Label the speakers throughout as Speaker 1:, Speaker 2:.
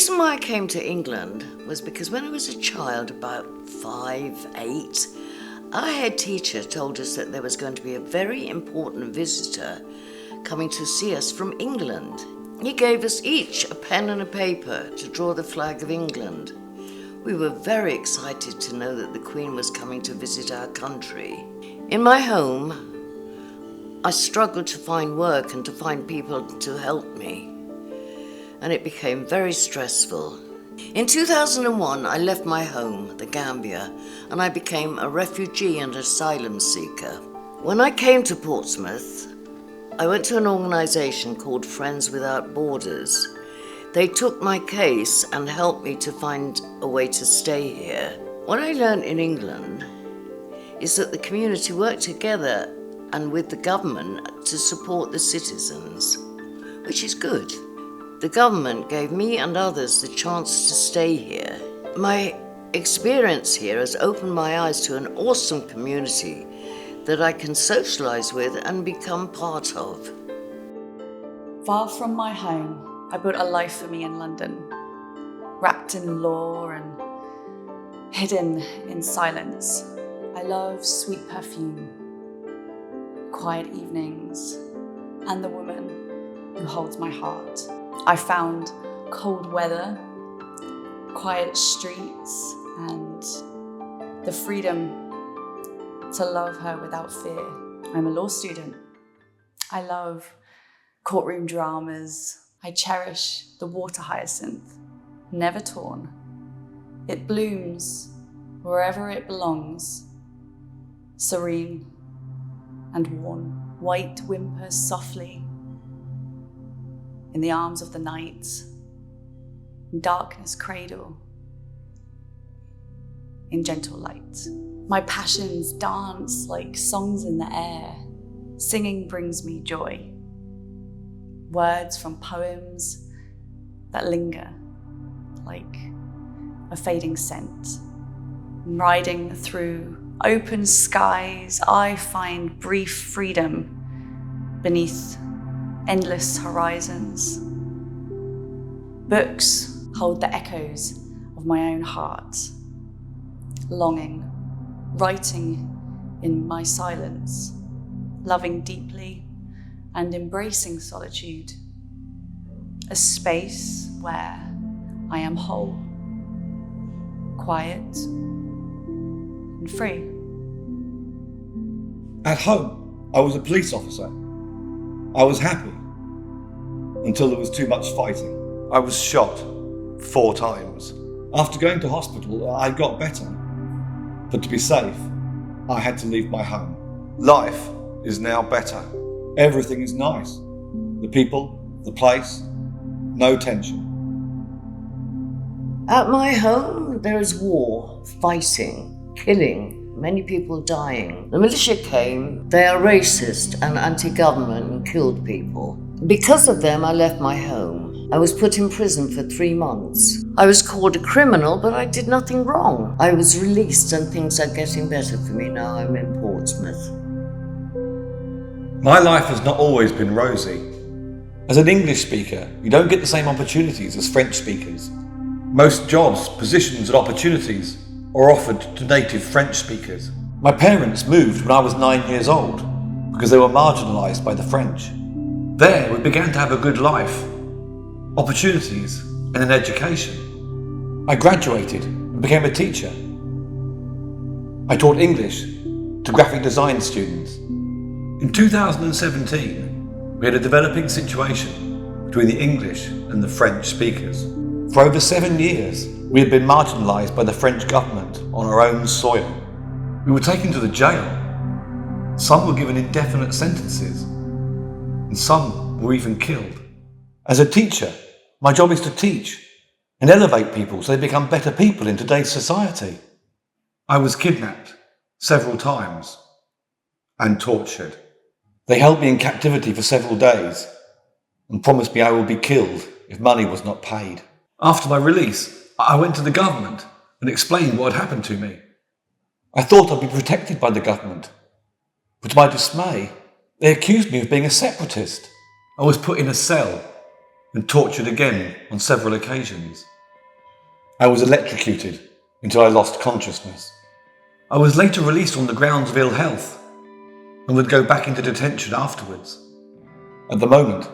Speaker 1: reason why I came to England was because when I was a child, about 5, 8, our head teacher told us that there was going to be a very important visitor coming to see us from England. He gave us each a pen and a paper to draw the flag of England. We were very excited to know that the Queen was coming to visit our country. In my home, I struggled to find work and to find people to help me, and it became very stressful. In 2001, I left my home, the Gambia, and I became a refugee and asylum seeker. When I came to Portsmouth, I went to an organisation called Friends Without Borders. They took my case and helped me to find a way to stay here. What I learned in England is that the community worked together and with the government to support the citizens, which is good. The government gave me and others the chance to stay here. My experience here has opened my eyes to an awesome community that I can socialise with and become part of.
Speaker 2: Far from my home, I built a life for me in London, wrapped in law and hidden in silence. I love sweet perfume, quiet evenings, and the woman who holds my heart. I found cold weather, quiet streets, and the freedom to love her without fear. I'm a law student. I love courtroom dramas. I cherish the water hyacinth, never torn. It blooms wherever it belongs, serene and worn. White whimpers softly in the arms of the night, darkness cradle in gentle light. My passions dance like songs in the air. Singing brings me joy. Words from poems that linger like a fading scent. Riding through open skies, I find brief freedom beneath endless horizons. Books hold the echoes of my own heart, longing, writing in my silence, loving deeply and embracing solitude, a space where I am whole, quiet and free.
Speaker 3: At home, I was a police officer. I was happy until there was too much fighting. I was shot 4 times. After going to hospital, I got better. But to be safe, I had to leave my home. Life is now better. Everything is nice. The people, the place, no tension.
Speaker 1: At my home, there is war, fighting, killing, many people dying. The militia came, they are racist and anti-government and killed people. Because of them, I left my home. I was put in prison for 3 months. I was called a criminal, but I did nothing wrong. I was released and things are getting better for me now. I'm in Portsmouth.
Speaker 3: My life has not always been rosy. As an English speaker, you don't get the same opportunities as French speakers. Most jobs, positions and opportunities are offered to native French speakers. My parents moved when I was 9 years old because they were marginalised by the French. There we began to have a good life, opportunities and an education. I graduated and became a teacher. I taught English to graphic design students. In 2017, we had a developing situation between the English and the French speakers. For over 7 years, we had been marginalised by the French government on our own soil. We were taken to the jail. Some were given indefinite sentences, and some were even killed. As a teacher, my job is to teach and elevate people so they become better people in today's society. I was kidnapped several times and tortured. They held me in captivity for several days and promised me I would be killed if money was not paid. After my release, I went to the government and explained what had happened to me. I thought I'd be protected by the government, but to my dismay, they accused me of being a separatist. I was put in a cell and tortured again on several occasions. I was electrocuted until I lost consciousness. I was later released on the grounds of ill health and would go back into detention afterwards. At the moment,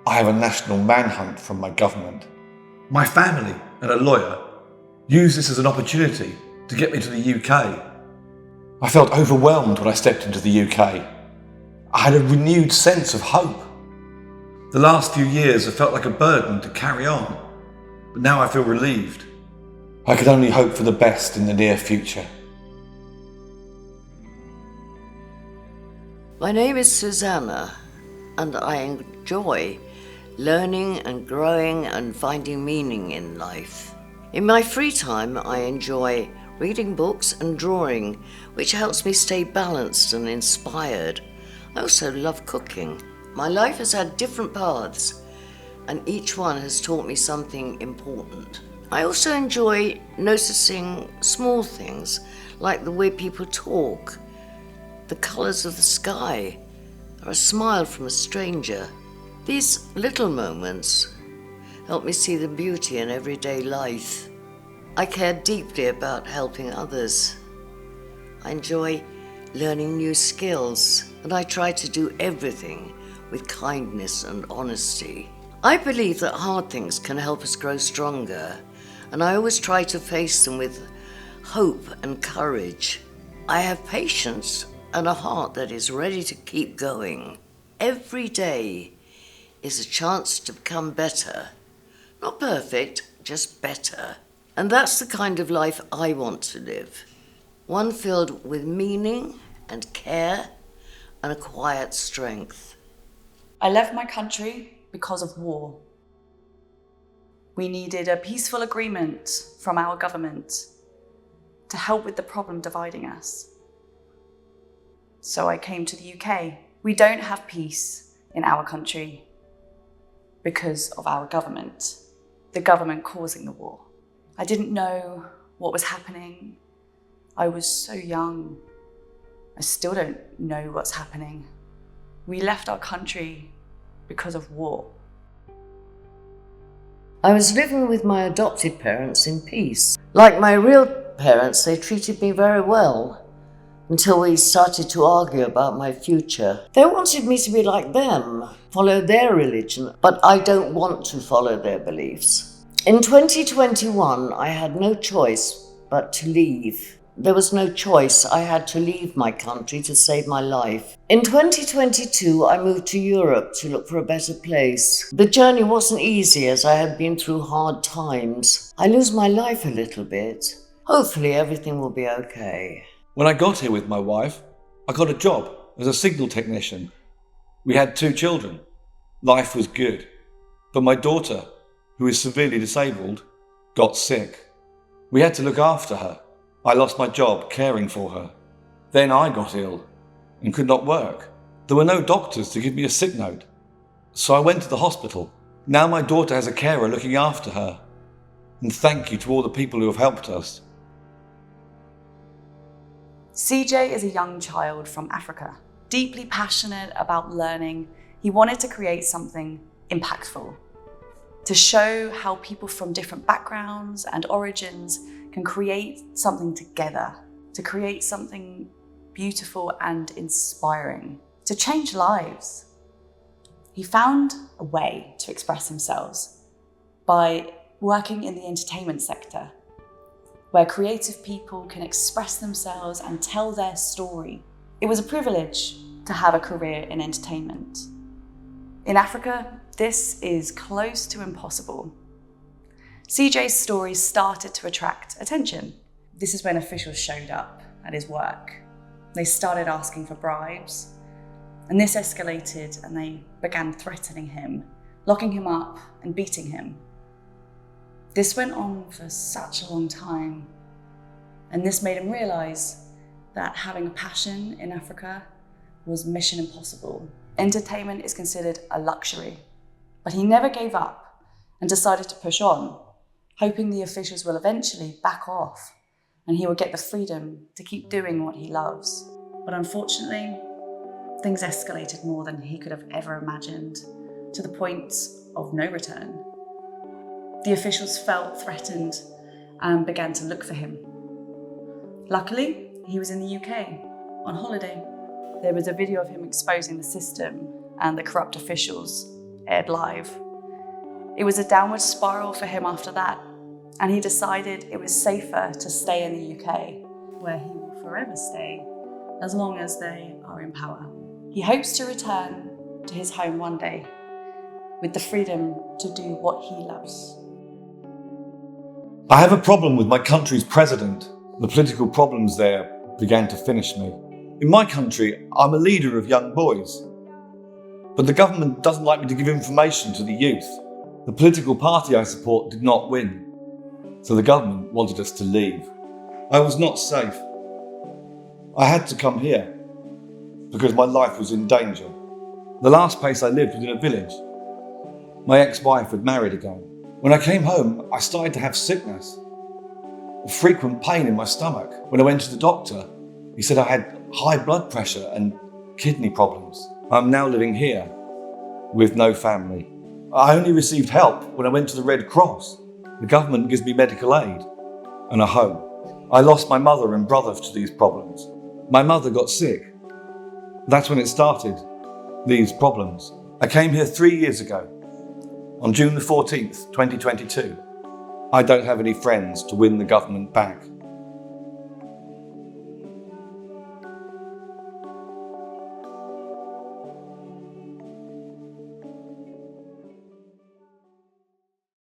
Speaker 3: I have a national manhunt from my government. My family and a lawyer used this as an opportunity to get me to the UK. I felt overwhelmed when I stepped into the UK. I had a renewed sense of hope. The last few years have felt like a burden to carry on, but now I feel relieved. I can only hope for the best in the near future.
Speaker 1: My name is Susanna, and I enjoy learning and growing and finding meaning in life. In my free time, I enjoy reading books and drawing, which helps me stay balanced and inspired. I also love cooking. My life has had different paths, and each one has taught me something important. I also enjoy noticing small things, like the way people talk, the colours of the sky, or a smile from a stranger. These little moments help me see the beauty in everyday life. I care deeply about helping others. I enjoy learning new skills, and I try to do everything with kindness and honesty. I believe that hard things can help us grow stronger, and I always try to face them with hope and courage. I have patience and a heart that is ready to keep going. Every day is a chance to become better. Not perfect, just better. And that's the kind of life I want to live. One filled with meaning and care and a quiet strength.
Speaker 2: I left my country because of war. We needed a peaceful agreement from our government to help with the problem dividing us. So I came to the UK. We don't have peace in our country because of our government, the government causing the war. I didn't know what was happening. I was so young. I still don't know what's happening. We left our country because of war.
Speaker 1: I was living with my adopted parents in peace. Like my real parents, they treated me very well until we started to argue about my future. They wanted me to be like them, follow their religion, but I don't want to follow their beliefs. In 2021, I had no choice but to leave. There was no choice. I had to leave my country to save my life. In 2022, I moved to Europe to look for a better place. The journey wasn't easy as I had been through hard times. I lose my life a little bit. Hopefully everything will be okay.
Speaker 3: When I got here with my wife, I got a job as a signal technician. We had 2 children. Life was good. But my daughter, who is severely disabled, got sick. We had to look after her. I lost my job caring for her. Then I got ill and could not work. There were no doctors to give me a sick note. So I went to the hospital. Now my daughter has a carer looking after her. And thank you to all the people who have helped us.
Speaker 2: CJ is a young child from Africa, deeply passionate about learning. He wanted to create something impactful, to show how people from different backgrounds and origins can create something together, to create something beautiful and inspiring, to change lives. He found a way to express himself by working in the entertainment sector, where creative people can express themselves and tell their story. It was a privilege to have a career in entertainment. In Africa, this is close to impossible. CJ's story started to attract attention. This is when officials showed up at his work. They started asking for bribes, and this escalated, and they began threatening him, locking him up and beating him. This went on for such a long time, and this made him realize that having a passion in Africa was mission impossible. Entertainment is considered a luxury, but he never gave up and decided to push on, hoping the officials will eventually back off and he will get the freedom to keep doing what he loves. But unfortunately, things escalated more than he could have ever imagined, to the point of no return. The officials felt threatened and began to look for him. Luckily, he was in the UK on holiday. There was a video of him exposing the system and the corrupt officials aired live. It was a downward spiral for him after that, and he decided it was safer to stay in the UK, where he will forever stay as long as they are in power. He hopes to return to his home one day with the freedom to do what he loves.
Speaker 3: I have a problem with my country's president. The political problems there began to finish me. In my country, I'm a leader of young boys. But the government doesn't like me to give information to the youth. The political party I support did not win. So the government wanted us to leave. I was not safe. I had to come here because my life was in danger. The last place I lived was in a village. My ex-wife had married again. When I came home, I started to have sickness. A frequent pain in my stomach. When I went to the doctor, he said I had high blood pressure and kidney problems. I'm now living here with no family. I only received help when I went to the Red Cross. The government gives me medical aid and a home. I lost my mother and brother to these problems. My mother got sick. That's when it started, these problems. I came here 3 years ago, on June the 14th, 2022. I don't have any friends to win the government back.